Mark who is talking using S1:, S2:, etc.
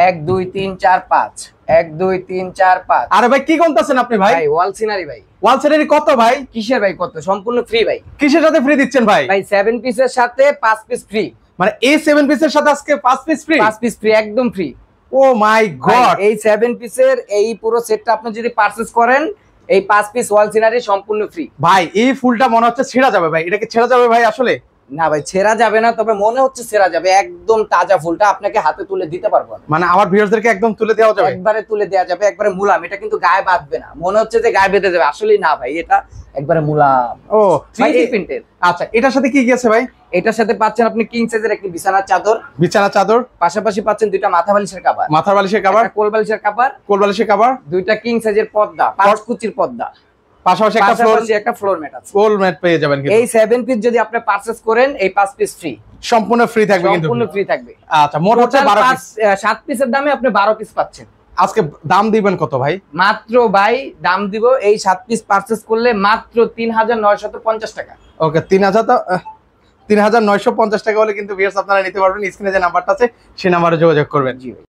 S1: 1 2 3 4 5 1 2 3 4 5।
S2: আরে ভাই কি কোনটাছেন আপনি ভাই?
S1: ভাই ওয়াল সিনারি ভাই।
S2: ওয়াল সিনারি কত ভাই?
S1: কিসের ভাই কত? সম্পূর্ণ ফ্রি ভাই।
S2: কিসের সাথে ফ্রি দিচ্ছেন ভাই?
S1: ভাই 7 পিসের সাথে 5 পিস ফ্রি।
S2: মানে এই 7 পিসের সাথে আজকে 5 পিস ফ্রি?
S1: 5 পিস ফ্রি, একদম ফ্রি।
S2: ও মাই গড,
S1: এই 7 পিসের এই পুরো সেটটা আপনি যদি পারচেজ করেন, এই 5 পিস ওয়াল সিনারি সম্পূর্ণ ফ্রি।
S2: ভাই এই ফুলটা মনে হচ্ছে ছেঁড়া যাবে ভাই, এটা কি ছেঁড়া যাবে ভাই আসলে?
S1: না ভাই ছেঁড়া যাবে না, তবে মনে হচ্ছে ছেঁড়া যাবে। একদম তাজা ফুলটা আপনাকে হাতে তুলে দিতে পারবো আমি।
S2: মানে আমার ভিউয়ারদেরকে একদম তুলে দেওয়া যাবে?
S1: একবারে তুলে দেওয়া যাবে, একবারে মুলাম। এটা কিন্তু গায়ে বাঁধবে না, মনে হচ্ছে যে গায়ে বেঁধে যাবে, আসলে না ভাই, এটা একবারে মুলাম।
S2: ও
S1: 3D প্রিন্টের।
S2: আচ্ছা, এটার সাথে কি গেছে ভাই?
S1: এটার সাথে পাচ্ছেন আপনি কিং সাইজের একটি বিছানার চাদর,
S2: বিছানা চাদর,
S1: পাশাপাশি পাচ্ছেন দুইটা মাথা বালিশের কভার,
S2: মাথার বালিশের কভার,
S1: কোল বালিশের কভার,
S2: কোল বালিশের কভার,
S1: দুইটা কিং সাইজের পর্দা, 5 কুচির পর্দা,
S2: পাশাপাশি
S1: একটা ফ্লোর ম্যাট আছে।
S2: ফ্লোর ম্যাট পেয়ে যাবেন কিন্তু।
S1: এই 7 পিস যদি আপনি পারচেজ করেন, এই 5 পিস ফ্রি,
S2: সম্পূর্ণ ফ্রি থাকবে কিন্তু।
S1: সম্পূর্ণ ফ্রি থাকবে।
S2: আচ্ছা, মোট হচ্ছে 12 পিস।
S1: 7 পিসের দামে আপনি 12 পিস পাচ্ছেন।
S2: আজকে দাম দিবেন কত ভাই?
S1: মাত্র ভাই দাম দিব এই 7 পিস পারচেজ করলে মাত্র 3950 টাকা।
S2: ওকে, 3950 টাকা হলে কিন্তু ভিউয়ার্স আপনারা নিতে পারবেন। স্ক্রিনে যে নাম্বারটা আছে সেই নাম্বারে যোগাযোগ করবেন।
S1: জি ভাই।